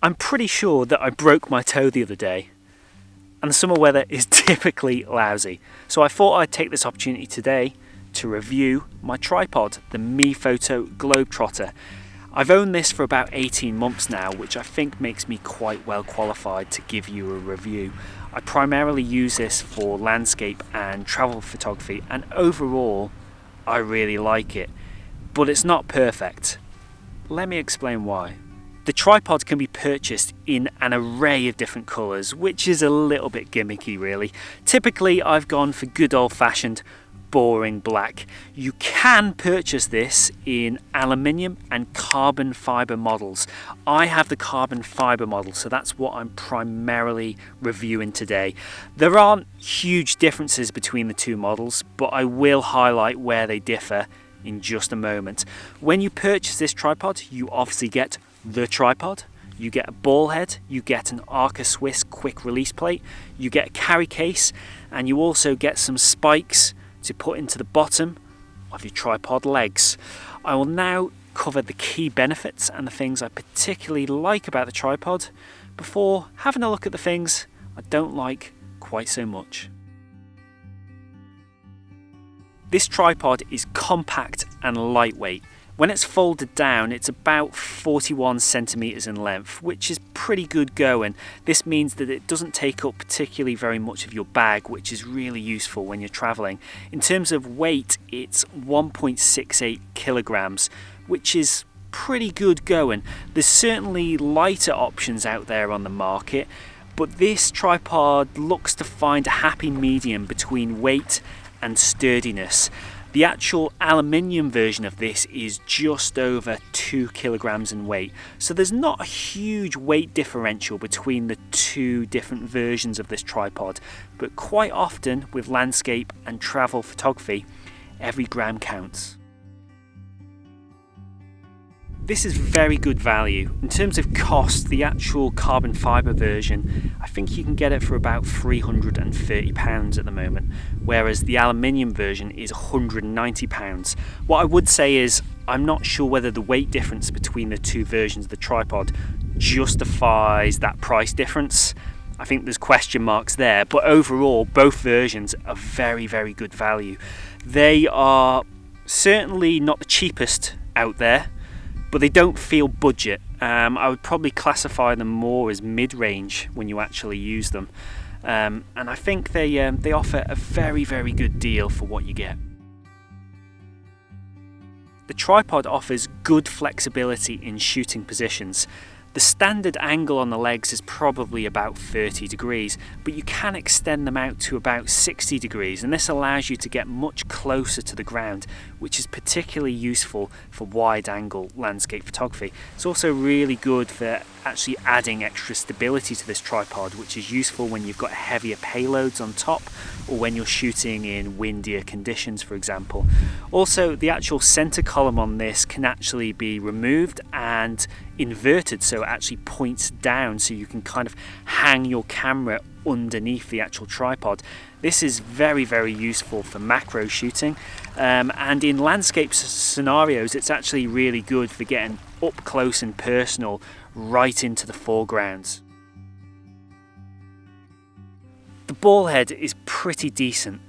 I'm pretty sure that I broke my toe the other day, and the summer weather is typically lousy. So I thought I'd take this opportunity today to review my tripod, the MeFoto Globetrotter. I've owned this for about 18 months now, which I think makes me quite well qualified to give you a review. I primarily use this for landscape and travel photography, and overall I really like it, but it's not perfect. Let me explain why. The tripod can be purchased in an array of different colours, which is a little bit gimmicky really. Typically I've gone for good old-fashioned boring black. You can purchase this in aluminium and carbon fibre models. I have the carbon fibre model, so that's what I'm primarily reviewing today. There aren't huge differences between the two models, but I will highlight where they differ in just a moment. When you purchase this tripod, you obviously get the tripod, you get a ball head, you get an Arca Swiss quick release plate, you get a carry case, and you also get some spikes to put into the bottom of your tripod legs. I will now cover the key benefits and the things I particularly like about the tripod before having a look at the things I don't like quite so much. This tripod is compact and lightweight. When it's folded down, it's about 41 centimeters in length, which is pretty good going. This means that it doesn't take up particularly very much of your bag, which is really useful when you're traveling. In terms of weight, it's 1.68 kilograms, which is pretty good going. There's certainly lighter options out there on the market, but this tripod looks to find a happy medium between weight and sturdiness. The actual aluminium version of this is just over 2 kilograms in weight, so there's not a huge weight differential between the two different versions of this tripod, but quite often with landscape and travel photography, every gram counts. This is very good value. In terms of cost, the actual carbon fibre version, I think you can get it for about £330 at the moment, whereas the aluminium version is £190. What I would say is, I'm not sure whether the weight difference between the two versions of the tripod justifies that price difference. I think there's question marks there, but overall, both versions are very, very good value. They are certainly not the cheapest out there, but they don't feel budget. I would probably classify them more as mid-range when you actually use them. And I think they offer a very, very good deal for what you get. The tripod offers good flexibility in shooting positions. The standard angle on the legs is probably about 30 degrees, but you can extend them out to about 60 degrees, and this allows you to get much closer to the ground, which is particularly useful for wide-angle landscape photography. It's also really good for actually adding extra stability to this tripod, which is useful when you've got heavier payloads on top or when you're shooting in windier conditions, for example. Also, the actual center column on this can actually be removed and inverted, so it actually points down, so you can kind of hang your camera underneath the actual tripod. This is very, very useful for macro shooting, and in landscape scenarios it's actually really good for getting up close and personal right into the foregrounds. The ball head is pretty decent.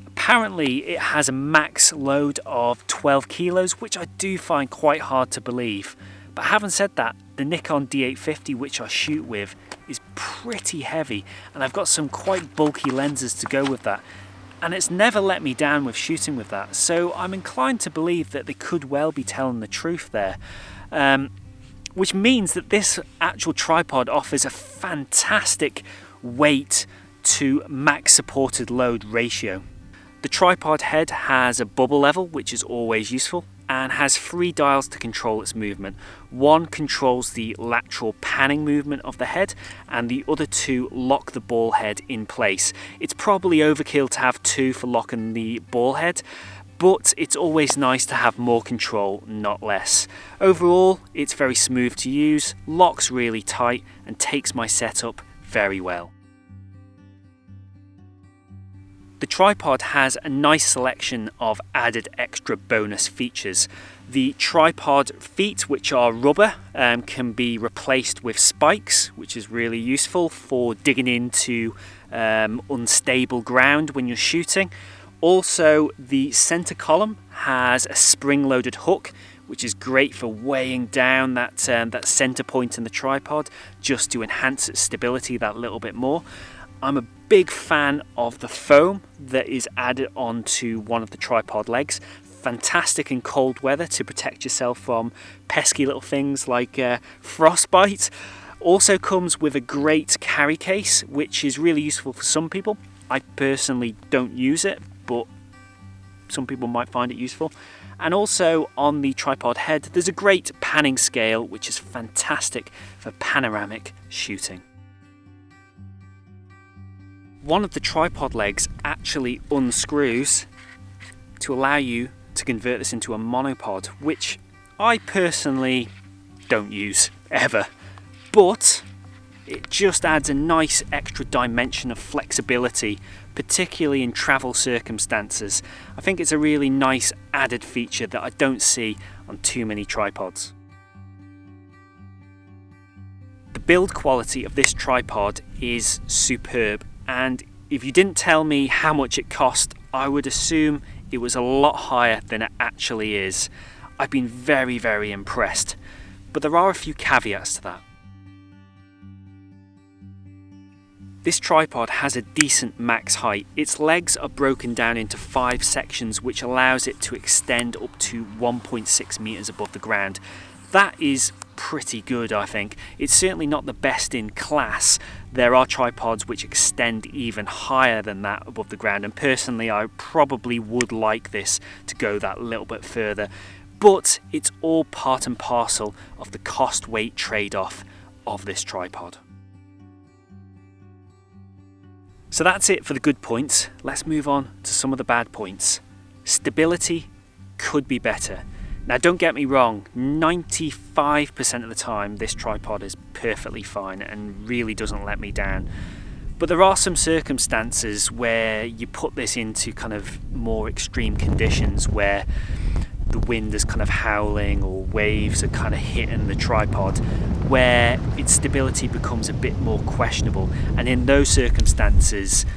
Apparently it has a max load of 12 kilos, which I do find quite hard to believe. But having said that, the Nikon D850, which I shoot with, is pretty heavy, and I've got some quite bulky lenses to go with that, and it's never let me down with shooting with that, so I'm inclined to believe that they could well be telling the truth there, which means that this actual tripod offers a fantastic weight to max supported load ratio. The tripod head has a bubble level, which is always useful, and has 3 dials to control its movement. One controls the lateral panning movement of the head, and the other 2 lock the ball head in place. It's probably overkill to have 2 for locking the ball head, but it's always nice to have more control, not less. Overall, it's very smooth to use, locks really tight, and takes my setup very well. The tripod has a nice selection of added extra bonus features. The tripod feet, which are rubber, can be replaced with spikes, which is really useful for digging into unstable ground when you're shooting. Also, the center column has a spring-loaded hook, which is great for weighing down that center point in the tripod, just to enhance its stability that little bit more. I'm a big fan of the foam that is added onto one of the tripod legs. Fantastic in cold weather to protect yourself from pesky little things like frostbite. Also comes with a great carry case, which is really useful for some people. I personally don't use it, but some people might find it useful. And also on the tripod head, there's a great panning scale, which is fantastic for panoramic shooting. One of the tripod legs actually unscrews to allow you to convert this into a monopod, which I personally don't use ever, but it just adds a nice extra dimension of flexibility, particularly in travel circumstances. I think it's a really nice added feature that I don't see on too many tripods. The build quality of this tripod is superb, and if you didn't tell me how much it cost, I would assume it was a lot higher than it actually is. I've been very, very impressed, but there are a few caveats to that. This tripod has a decent max height. Its legs are broken down into 5 sections, which allows it to extend up to 1.6 meters above the ground. That is pretty good, I think. It's certainly not the best in class. There are tripods which extend even higher than that above the ground, and personally I probably would like this to go that little bit further, but it's all part and parcel of the cost-weight trade-off of this tripod. So that's it for the good points. Let's move on to some of the bad points. Stability could be better. Now don't get me wrong, 95% of the time this tripod is perfectly fine and really doesn't let me down. But there are some circumstances where you put this into kind of more extreme conditions where the wind is kind of howling or waves are kind of hitting the tripod, where its stability becomes a bit more questionable. And in those circumstances,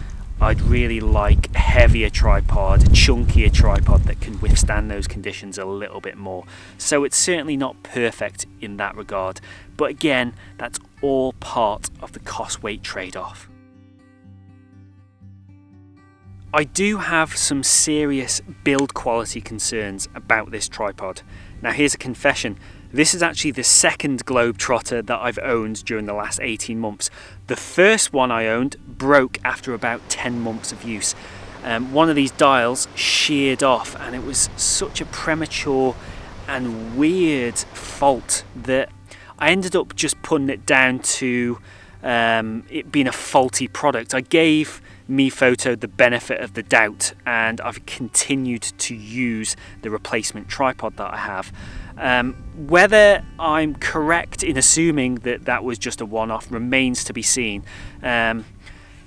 I'd really like a heavier tripod, a chunkier tripod that can withstand those conditions a little bit more. So it's certainly not perfect in that regard, but again, that's all part of the cost-weight trade-off. I do have some serious build quality concerns about this tripod. Now here's a confession. This is actually the second Globetrotter that I've owned during the last 18 months. The first one I owned broke after about 10 months of use. One of these dials sheared off, and it was such a premature and weird fault that I ended up just putting it down to it being a faulty product. I gave MePhoto the benefit of the doubt, and I've continued to use the replacement tripod that I have. Whether I'm correct in assuming that that was just a one-off remains to be seen.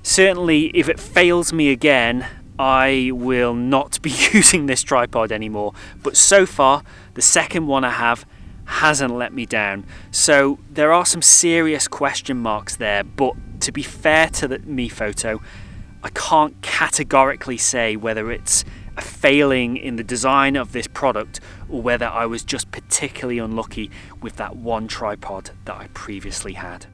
Certainly, if it fails me again, I will not be using this tripod anymore. But so far, the second one I have hasn't let me down. So there are some serious question marks there, but to be fair to the MePhoto, I can't categorically say whether it's a failing in the design of this product or whether I was just particularly unlucky with that one tripod that I previously had.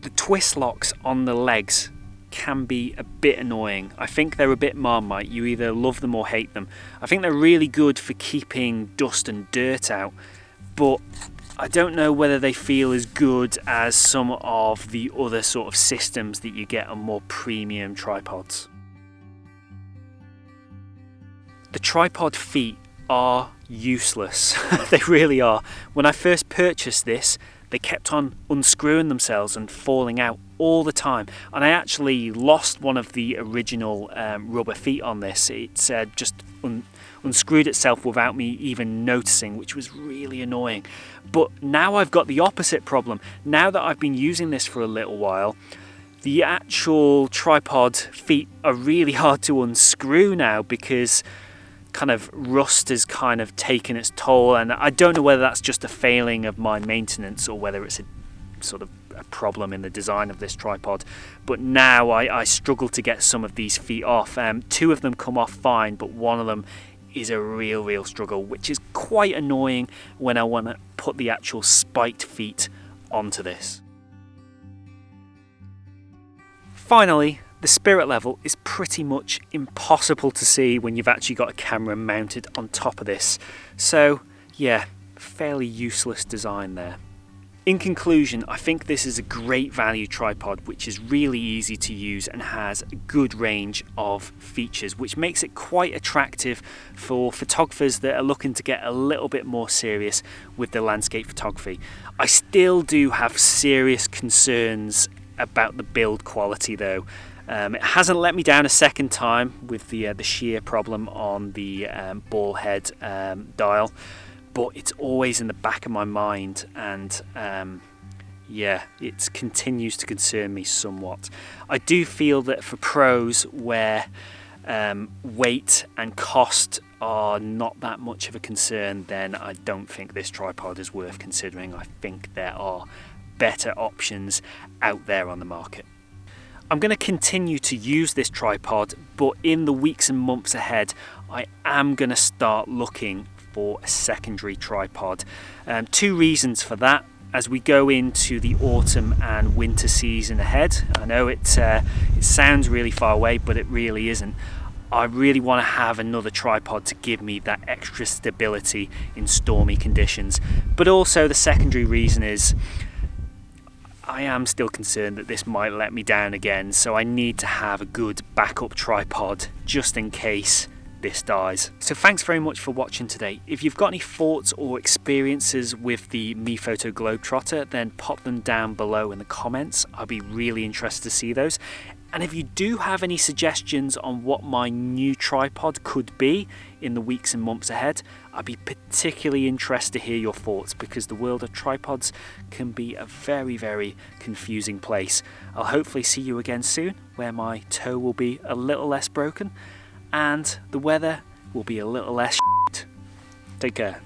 The twist locks on the legs can be a bit annoying. I think they're a bit Marmite. You either love them or hate them. I think they're really good for keeping dust and dirt out, but I don't know whether they feel as good as some of the other sort of systems that you get on more premium tripods. The tripod feet are useless. They really are. When I first purchased this, they kept on unscrewing themselves and falling out all the time, and I actually lost one of the original rubber feet on this. It just unscrewed itself without me even noticing, which was really annoying. But now I've got the opposite problem. Now that I've been using this for a little while, The actual tripod feet are really hard to unscrew now because kind of rust has kind of taken its toll, and I don't know whether that's just a failing of my maintenance or whether it's a sort of a problem in the design of this tripod, but now I struggle to get some of these feet off. Two of them come off fine, but one of them is a real struggle, which is quite annoying when I want to put the actual spiked feet onto this. Finally, the spirit level is pretty much impossible to see when you've actually got a camera mounted on top of this. So yeah, fairly useless design there. In conclusion, I think this is a great value tripod which is really easy to use and has a good range of features, which makes it quite attractive for photographers that are looking to get a little bit more serious with the landscape photography. I still do have serious concerns about the build quality though. It hasn't let me down a second time with the shear problem on the ball head dial, but it's always in the back of my mind, and yeah, it continues to concern me somewhat. I do feel that for pros where weight and cost are not that much of a concern, then I don't think this tripod is worth considering. I think there are better options out there on the market. I'm going to continue to use this tripod, but in the weeks and months ahead I am going to start looking for a secondary tripod. Two reasons for that. As we go into the autumn and winter season ahead, I know it sounds really far away, but it really isn't. I really want to have another tripod to give me that extra stability in stormy conditions. But also the secondary reason is I am still concerned that this might let me down again, so I need to have a good backup tripod just in case this dies. So thanks very much for watching today. If you've got any thoughts or experiences with the MePhoto Globetrotter, then pop them down below in the comments. I'll be really interested to see those. And if you do have any suggestions on what my new tripod could be in the weeks and months ahead, I'd be particularly interested to hear your thoughts, because the world of tripods can be a very confusing place. I'll hopefully see you again soon, where my toe will be a little less broken and the weather will be a little less shit. Take care.